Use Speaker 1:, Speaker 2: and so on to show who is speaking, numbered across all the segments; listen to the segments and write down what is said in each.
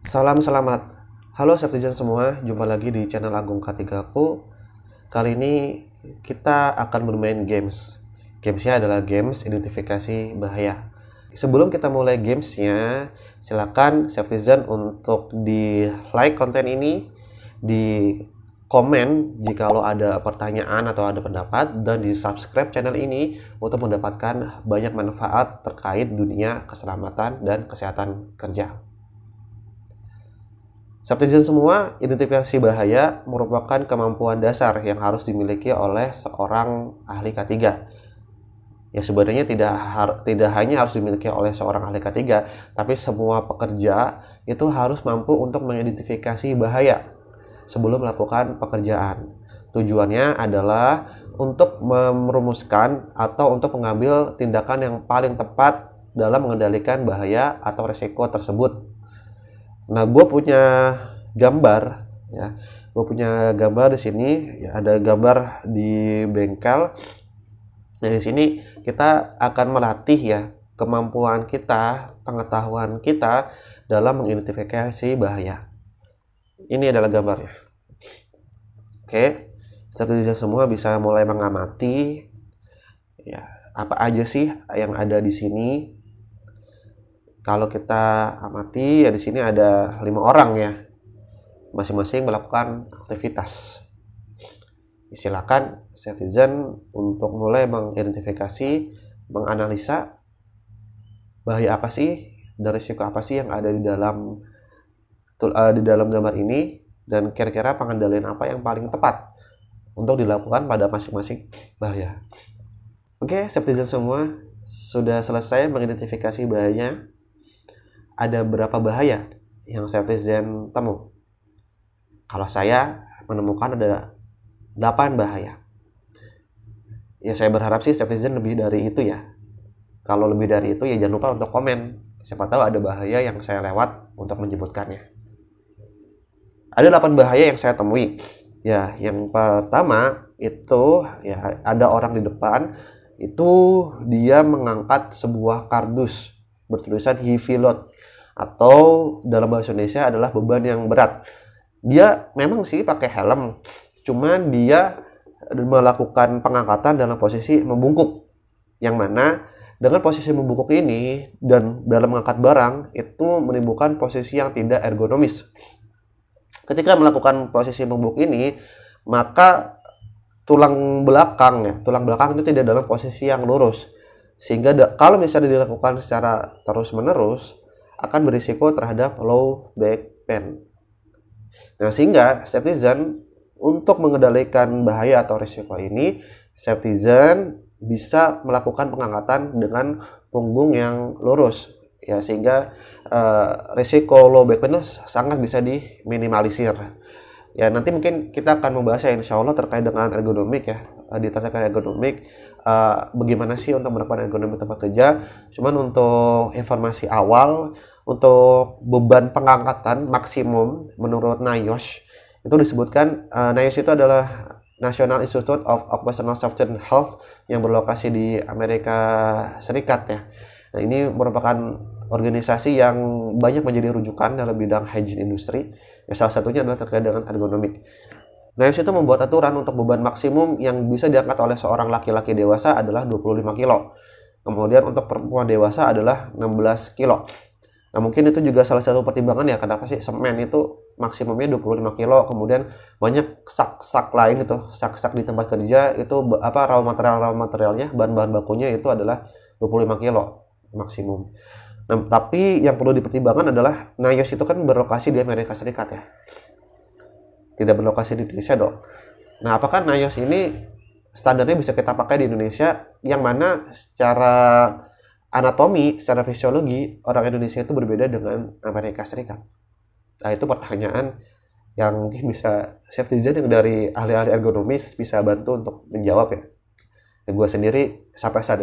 Speaker 1: Salam selamat. Halo Safetizen semua, jumpa lagi di channel Agung K3 aku. Kali ini kita akan bermain games. Gamesnya adalah games identifikasi bahaya. Sebelum kita mulai gamesnya, silakan Safetizen untuk di like konten ini, di komen jika lo ada pertanyaan atau ada pendapat, dan di subscribe channel ini untuk mendapatkan banyak manfaat terkait dunia keselamatan dan kesehatan kerja. Citizen semua, identifikasi bahaya merupakan kemampuan dasar yang harus dimiliki oleh seorang ahli K3. Ya sebenarnya tidak hanya harus dimiliki oleh seorang ahli K3, tapi semua pekerja itu harus mampu untuk mengidentifikasi bahaya sebelum melakukan pekerjaan. Tujuannya adalah untuk merumuskan atau untuk mengambil tindakan yang paling tepat dalam mengendalikan bahaya atau resiko tersebut. Nah, gue punya gambar, ya. Gue punya gambar di sini, ya, ada gambar di bengkel. Nah, di sini kita akan melatih ya kemampuan kita, pengetahuan kita dalam mengidentifikasi bahaya. Ini adalah gambarnya. Oke, Citizen semua bisa mulai mengamati, ya, apa aja sih yang ada di sini. Kalau kita amati ya di sini ada 5 orang ya, masing-masing melakukan aktivitas. Silakan Citizen untuk mulai mengidentifikasi, menganalisa bahaya apa sih dan risiko apa sih yang ada di dalam gambar ini, dan kira-kira pengendalian apa yang paling tepat untuk dilakukan pada masing-masing bahaya. Oke, Citizen semua sudah selesai mengidentifikasi bahayanya. Ada berapa bahaya yang Citizen temu? Kalau saya menemukan ada 8 bahaya. Ya saya berharap sih Citizen lebih dari itu ya. Kalau lebih dari itu ya jangan lupa untuk komen. Siapa tahu ada bahaya yang saya lewat untuk menyebutkannya. Ada 8 bahaya yang saya temui. Ya, yang pertama itu ya ada orang di depan, itu dia mengangkat sebuah kardus bertulisan heavy load, atau dalam bahasa Indonesia adalah beban yang berat. Dia memang sih pakai helm, cuman dia melakukan pengangkatan dalam posisi membungkuk, yang mana dengan posisi membungkuk ini dan dalam mengangkat barang itu menimbulkan posisi yang tidak ergonomis. Ketika melakukan posisi membungkuk ini, maka tulang belakang itu tidak dalam posisi yang lurus, sehingga kalau misalnya dilakukan secara terus-menerus akan berisiko terhadap low back pain. Nah, sehingga Citizen untuk mengendalikan bahaya atau risiko ini, Citizen bisa melakukan pengangkatan dengan punggung yang lurus, ya, sehingga risiko low back pain itu sangat bisa diminimalisir. Ya, nanti mungkin kita akan membahas ya insya Allah terkait dengan ergonomik ya, diterkait ergonomik, bagaimana sih untuk melakukan ergonomik tempat kerja. Cuman untuk informasi awal, untuk beban pengangkatan maksimum menurut NIOSH itu disebutkan, NIOSH itu adalah National Institute of Occupational Safety and Health yang berlokasi di Amerika Serikat ya. Nah, ini merupakan organisasi yang banyak menjadi rujukan dalam bidang hygiene industri. Ya, salah satunya adalah terkait dengan ergonomik. NIOSH itu membuat aturan untuk beban maksimum yang bisa diangkat oleh seorang laki-laki dewasa adalah 25 kilo. Kemudian untuk perempuan dewasa adalah 16 kilo. Nah, mungkin itu juga salah satu pertimbangan ya kenapa sih semen itu maksimumnya 25 kilo. Kemudian banyak sak-sak lain itu, sak-sak di tempat kerja itu raw materialnya, bahan-bahan bakunya itu adalah 25 kilo maksimum. Nah, tapi yang perlu dipertimbangkan adalah NIOSH itu kan berlokasi di Amerika Serikat ya. Tidak berlokasi di Indonesia dong. Nah, apakah NIOSH ini standarnya bisa kita pakai di Indonesia, yang mana secara anatomi, secara fisiologi orang Indonesia itu berbeda dengan Amerika Serikat? Nah, itu pertanyaan yang mungkin bisa Citizen yang dari ahli-ahli ergonomis bisa bantu untuk menjawab ya. Gue sendiri sampai saat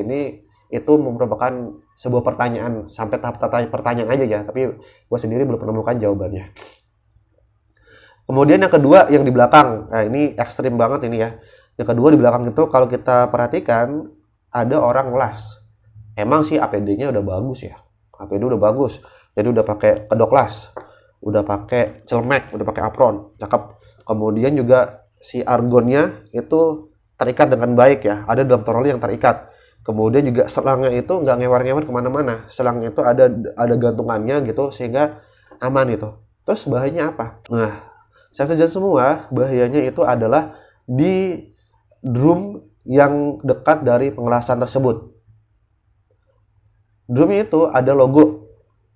Speaker 1: ini itu merupakan sebuah pertanyaan, sampai tahap pertanyaan aja ya, tapi gue sendiri belum menemukan jawabannya. Kemudian yang kedua yang di belakang, nah ini ekstrim banget ini ya. Yang kedua di belakang itu kalau kita perhatikan ada orang las. Emang sih APD-nya udah bagus ya, APD udah bagus, Jadi udah pakai kedok las, udah pakai celemek, udah pakai apron, cakep. Kemudian juga si argonnya itu terikat dengan baik ya, ada dalam troli yang terikat. Kemudian juga selangnya itu nggak ngewer-ngewer kemana-mana, selangnya itu ada gantungannya gitu sehingga aman itu. Terus bahayanya apa? Nah, safety semua bahayanya itu adalah di drum yang dekat dari pengelasan tersebut. Drumnya itu ada logo.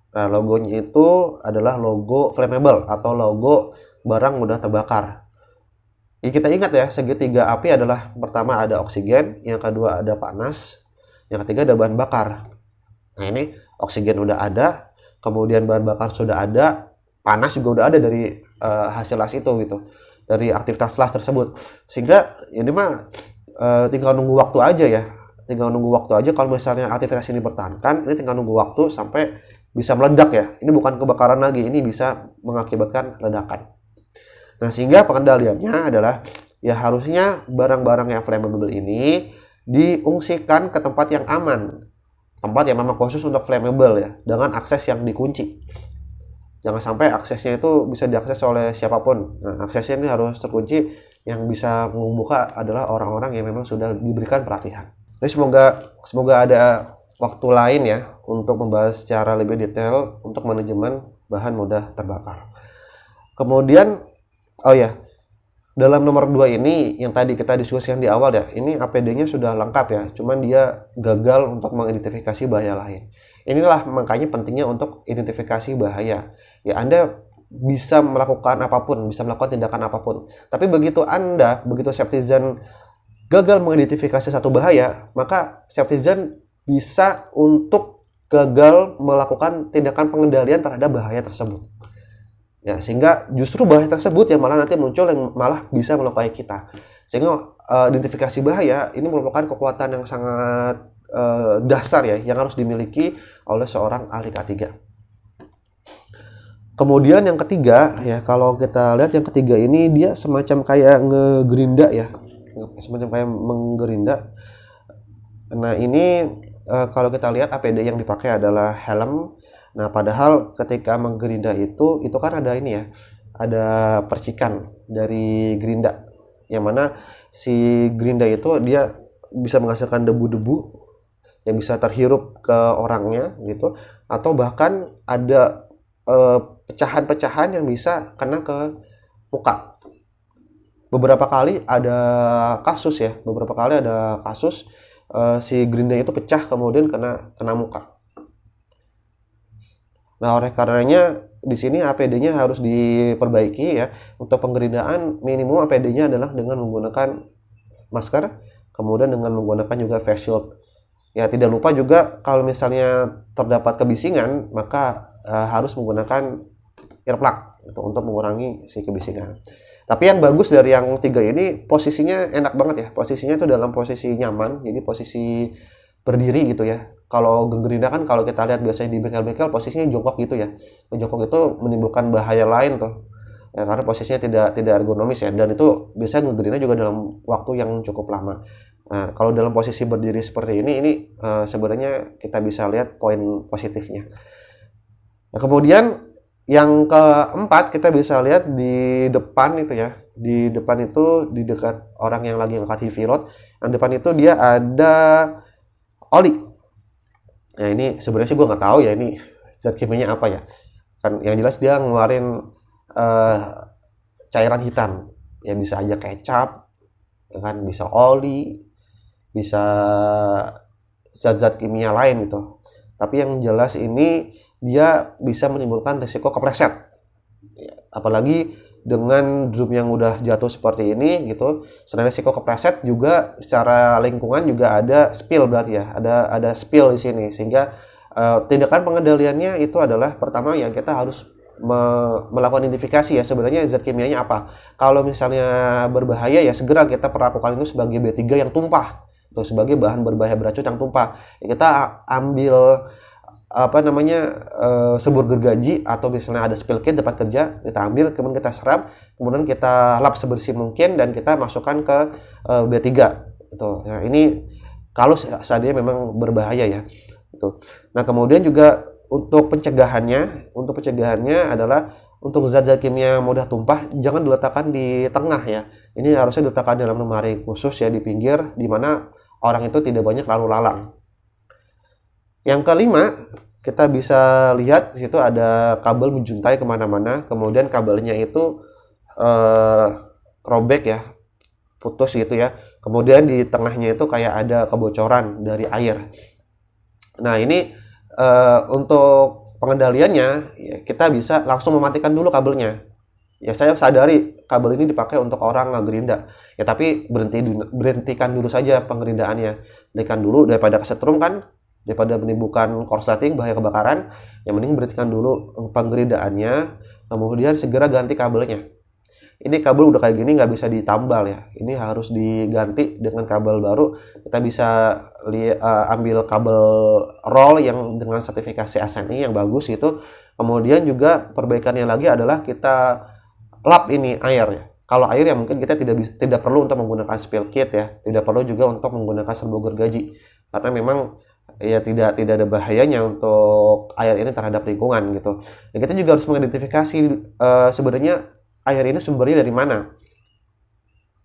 Speaker 1: Nah, logonya itu adalah logo flammable atau logo barang mudah terbakar. Jadi kita ingat ya, segitiga api adalah pertama ada oksigen, yang kedua ada panas, yang ketiga ada bahan bakar. Nah ini oksigen udah ada, kemudian bahan bakar sudah ada, panas juga udah ada dari hasil las itu gitu, dari aktivitas las tersebut. Sehingga ini mah tinggal nunggu waktu aja ya. Tinggal nunggu waktu aja kalau misalnya aktivitas ini bertahankan, ini tinggal nunggu waktu sampai bisa meledak ya. Ini bukan kebakaran lagi, ini bisa mengakibatkan ledakan. Nah, sehingga pengendaliannya adalah ya harusnya barang-barang yang flammable ini diungsikan ke tempat yang aman. Tempat yang memang khusus untuk flammable ya, dengan akses yang dikunci. Jangan sampai aksesnya itu bisa diakses oleh siapapun. Nah, aksesnya ini harus terkunci, yang bisa membuka adalah orang-orang yang memang sudah diberikan pelatihan. Jadi semoga ada waktu lain ya untuk membahas secara lebih detail untuk manajemen bahan mudah terbakar. Kemudian, oh ya, dalam nomor 2 ini yang tadi kita diskusikan di awal ya, ini APD-nya sudah lengkap ya, cuman dia gagal untuk mengidentifikasi bahaya lain. Inilah makanya pentingnya untuk identifikasi bahaya. Ya, Anda bisa melakukan apapun, bisa melakukan tindakan apapun. Tapi begitu Safetizen gagal mengidentifikasi satu bahaya, maka Safetizen bisa untuk gagal melakukan tindakan pengendalian terhadap bahaya tersebut. Ya, sehingga justru bahaya tersebut yang malah nanti muncul yang malah bisa melukai kita. Sehingga identifikasi bahaya ini merupakan kekuatan yang sangat dasar ya, yang harus dimiliki oleh seorang ahli K3. Kemudian yang ketiga ya, kalau kita lihat yang ketiga ini dia semacam kayak ngegerinda ya, semacam kayak menggerinda. Nah ini kalau kita lihat APD yang dipakai adalah helm. Nah padahal ketika menggerinda itu kan ada ini ya, ada percikan dari gerinda, yang mana si gerinda itu dia bisa menghasilkan debu-debu yang bisa terhirup ke orangnya gitu, atau bahkan ada pecahan-pecahan yang bisa kena ke muka. Beberapa kali ada kasus si gerinda itu pecah kemudian kena muka. Nah, oleh karenanya di sini APD-nya harus diperbaiki ya. Untuk penggerindaan minimum APD-nya adalah dengan menggunakan masker, kemudian dengan menggunakan juga face shield. Ya, tidak lupa juga kalau misalnya terdapat kebisingan, maka harus menggunakan earplug untuk mengurangi si kebisingan. Tapi yang bagus dari yang 3 ini, posisinya enak banget ya. Posisinya itu dalam posisi nyaman, jadi posisi berdiri gitu ya. Kalau gerinda kan kalau kita lihat biasanya di bengkel-bengkel posisinya jongkok gitu ya. Jongkok itu menimbulkan bahaya lain tuh. Ya, karena posisinya tidak ergonomis ya, dan itu biasanya ngegerinda juga dalam waktu yang cukup lama. Nah, kalau dalam posisi berdiri seperti ini sebenarnya kita bisa lihat poin positifnya. Nah, kemudian yang keempat kita bisa lihat di depan itu ya. Di depan itu di dekat orang yang lagi ngangkat heavy load, yang depan itu dia ada oli. Nah ini sebenarnya sih gue nggak tahu ya ini zat kimianya apa ya. Kan yang jelas dia ngeluarin cairan hitam. Ya bisa aja kecap, ya kan, bisa oli, bisa zat-zat kimia lain gitu. Tapi yang jelas ini dia bisa menimbulkan risiko kepleset. Apalagi dengan drum yang udah jatuh seperti ini gitu, selain risiko kepleset juga secara lingkungan juga ada spill berarti ya, ada spill di sini, sehingga tindakan pengendaliannya itu adalah pertama ya kita harus melakukan identifikasi ya sebenarnya zat kimianya apa. Kalau misalnya berbahaya ya segera kita perlakukan itu sebagai B3 yang tumpah atau sebagai bahan berbahaya beracun yang tumpah. Ya, kita ambil sebur gergaji atau misalnya ada spill kit tempat kerja, kita ambil kemudian kita serap, kemudian kita lap sebersih mungkin dan kita masukkan ke B3 itu. Nah, ini kalau seandainya memang berbahaya ya. Itu. Nah, kemudian juga untuk pencegahannya adalah untuk zat-zat kimia yang mudah tumpah jangan diletakkan di tengah ya. Ini harusnya diletakkan dalam lemari khusus ya di pinggir, di mana orang itu tidak banyak lalu lalang. Yang kelima, kita bisa lihat di situ ada kabel menjuntai kemana-mana, kemudian kabelnya itu robek ya, putus gitu ya. Kemudian di tengahnya itu kayak ada kebocoran dari air. Nah ini untuk pengendaliannya ya, kita bisa langsung mematikan dulu kabelnya. Ya saya sadari kabel ini dipakai untuk orang ngegerinda. Ya tapi berhentikan dulu saja pengerindaannya. Hentikan dulu daripada kesetrum kan, daripada menimbulkan korsleting bahaya kebakaran. Yang mending berhentikan dulu pengerindaannya, kemudian segera ganti kabelnya. Ini kabel udah kayak gini nggak bisa ditambal ya. Ini harus diganti dengan kabel baru. Kita bisa ambil kabel roll yang dengan sertifikasi SNI yang bagus itu. Kemudian juga perbaikannya lagi adalah kita lap ini air ya. Kalau air ya mungkin kita tidak perlu untuk menggunakan spill kit ya. Tidak perlu juga untuk menggunakan serbuk gergaji. Karena memang ya tidak ada bahayanya untuk air ini terhadap lingkungan gitu. Ya, kita juga harus mengidentifikasi sebenarnya air ini sumbernya dari mana.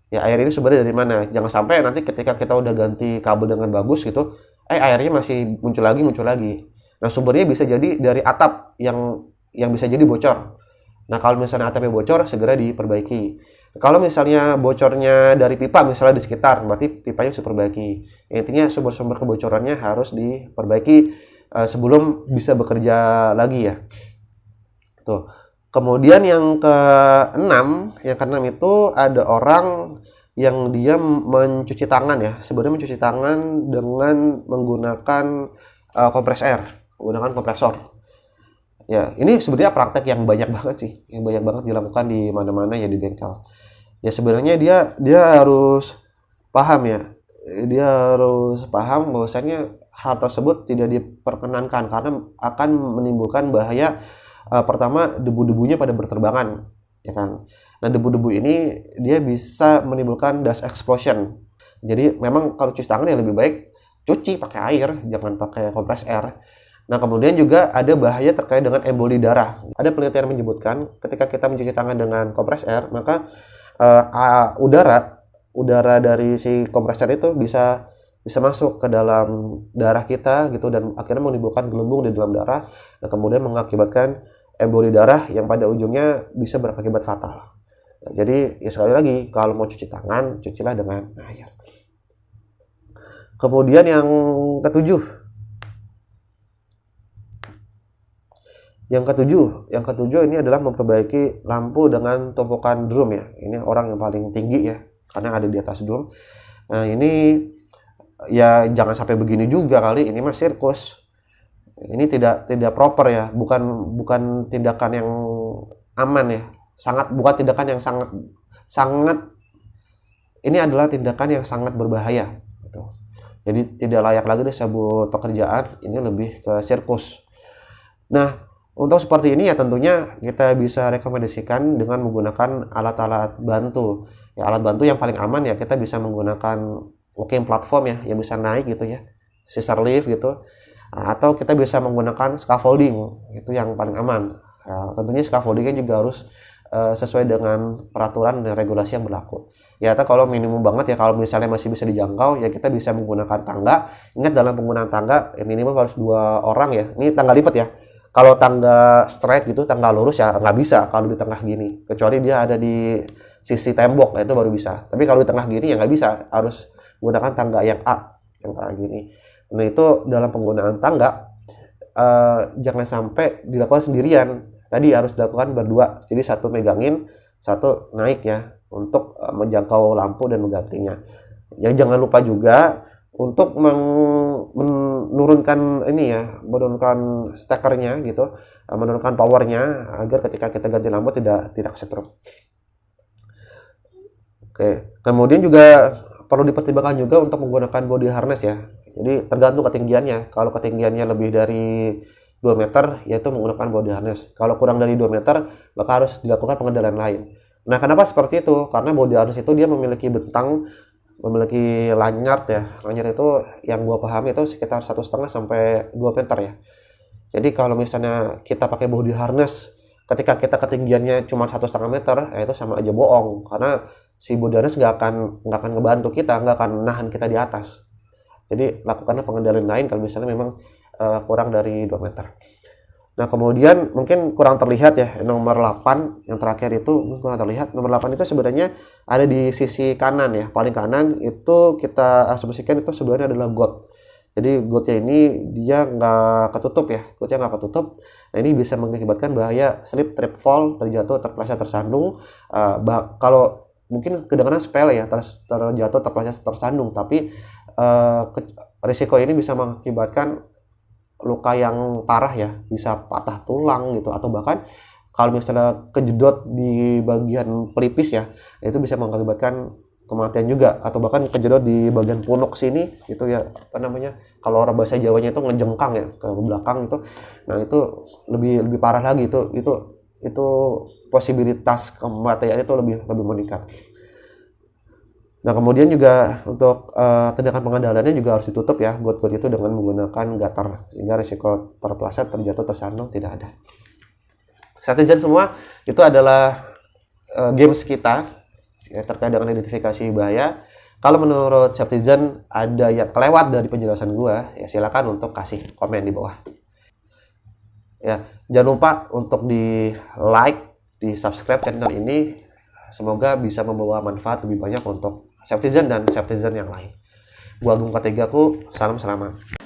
Speaker 1: Ya air ini sumbernya dari mana. Jangan sampai nanti ketika kita udah ganti kabel dengan bagus gitu, airnya masih muncul lagi. Nah sumbernya bisa jadi dari atap yang bisa jadi bocor. Nah kalau misalnya atapnya bocor segera diperbaiki. Kalau misalnya bocornya dari pipa misalnya di sekitar, berarti pipanya harus diperbaiki. Intinya sumber-sumber kebocorannya harus diperbaiki sebelum bisa bekerja lagi ya. Tuh. Kemudian yang keenam itu ada orang yang dia mencuci tangan ya. Sebenarnya mencuci tangan dengan menggunakan menggunakan kompresor. Ya, ini sebenarnya praktek yang banyak banget sih, yang banyak banget dilakukan di mana-mana ya di bengkel. Ya sebenarnya dia harus paham ya. Dia harus paham bahwasanya hal tersebut tidak diperkenankan karena akan menimbulkan bahaya. Pertama debu-debunya pada berterbangan ya kan. Nah debu-debu ini dia bisa menimbulkan dust explosion. Jadi memang kalau cuci tangan ya lebih baik cuci pakai air, jangan pakai kompres air. Nah kemudian juga ada bahaya terkait dengan emboli darah. Ada penelitian menyebutkan ketika kita mencuci tangan dengan kompres air maka udara dari si kompresor itu bisa masuk ke dalam darah kita gitu dan akhirnya menimbulkan gelembung di dalam darah dan kemudian mengakibatkan emboli darah yang pada ujungnya bisa berakibat fatal. Nah, jadi ya sekali lagi kalau mau cuci tangan cucilah dengan air. Kemudian yang ketujuh ini adalah memperbaiki lampu dengan tumpukan drum ya. Ini orang yang paling tinggi ya karena ada di atas drum. Nah ini ya jangan sampai begini juga kali, ini mah sirkus. Ini tidak proper ya, bukan tindakan yang aman ya. Bukan tindakan yang sangat ini adalah tindakan yang sangat berbahaya gitu. Jadi tidak layak lagi disebut pekerjaan, ini lebih ke sirkus. Nah, untuk seperti ini ya tentunya kita bisa rekomendasikan dengan menggunakan alat-alat bantu. Ya alat bantu yang paling aman ya kita bisa menggunakan walking platform ya yang bisa naik gitu ya, scissor lift gitu. Atau kita bisa menggunakan scaffolding, itu yang paling aman. Tentunya scaffoldingnya juga harus sesuai dengan peraturan dan regulasi yang berlaku. Ya atau kalau minimum banget ya kalau misalnya masih bisa dijangkau ya kita bisa menggunakan tangga. Ingat dalam penggunaan tangga minimum harus 2 orang ya. Ini tangga lipat ya. Kalau tangga straight gitu, tangga lurus ya nggak bisa kalau di tengah gini. Kecuali dia ada di sisi tembok, itu baru bisa. Tapi kalau di tengah gini ya nggak bisa, harus menggunakan tangga yang A, yang kayak gini. Nah itu dalam penggunaan tangga jangan sampai dilakukan sendirian. Tadi harus dilakukan berdua. Jadi satu megangin, satu naik ya untuk menjangkau lampu dan menggantinya. Ya jangan lupa juga untuk menurunkan menurunkan stekernya gitu, menurunkan powernya agar ketika kita ganti lampu tidak kesetrum. Oke, kemudian juga perlu dipertimbangkan juga untuk menggunakan body harness ya. Jadi tergantung ketinggiannya. Kalau ketinggiannya lebih dari 2 meter, yaitu menggunakan body harness. Kalau kurang dari 2 meter, maka harus dilakukan pengendalian lain. Nah, kenapa seperti itu? Karena body harness itu dia memiliki bentang, memiliki lanyard ya. Lanyard itu yang gua pahami itu sekitar 1,5 sampai 2 meter ya. Jadi kalau misalnya kita pakai body harness, ketika kita ketinggiannya cuma 1,5 meter, ya itu sama aja bohong, karena si body harness nggak akan ngebantu kita, nggak akan nahan kita di atas. Jadi lakukanlah pengendalian lain kalau misalnya memang kurang dari 2 meter. Nah, kemudian mungkin kurang terlihat ya, nomor 8 yang terakhir itu kurang terlihat. Nomor 8 itu sebenarnya ada di sisi kanan ya, paling kanan itu kita asumsikan itu sebenarnya adalah got. Jadi gotnya ini dia nggak ketutup ya, gotnya nggak ketutup. Nah, ini bisa mengakibatkan bahaya slip, trip, fall, terjatuh, terpeleset, tersandung. Kalau mungkin kedengaran sepele ya, terjatuh, terpeleset, tersandung, tapi risiko ini bisa mengakibatkan luka yang parah ya, bisa patah tulang gitu, atau bahkan kalau misalnya kejedot di bagian pelipis ya, itu bisa mengakibatkan kematian juga, atau bahkan kejedot di bagian punuk sini itu ya, apa namanya, kalau orang bahasa Jawanya itu ngejengkang ya ke belakang itu. Nah, itu lebih parah lagi, itu posibilitas kematian itu lebih meningkat. Nah, kemudian juga untuk tindakan pengendaliannya juga harus ditutup ya, got-got itu dengan menggunakan gutter, sehingga risiko terpeleset, terjatuh, tersandung tidak ada. Safety semua itu adalah games kita ya, terkait dengan identifikasi bahaya. Kalau menurut Safety ada yang kelewat dari penjelasan gua, ya silakan untuk kasih komen di bawah. Ya, jangan lupa untuk di like, di subscribe channel ini. Semoga bisa membawa manfaat lebih banyak untuk Safety dan Safety yang lain. Gua Agung Katigaku, salam selamat.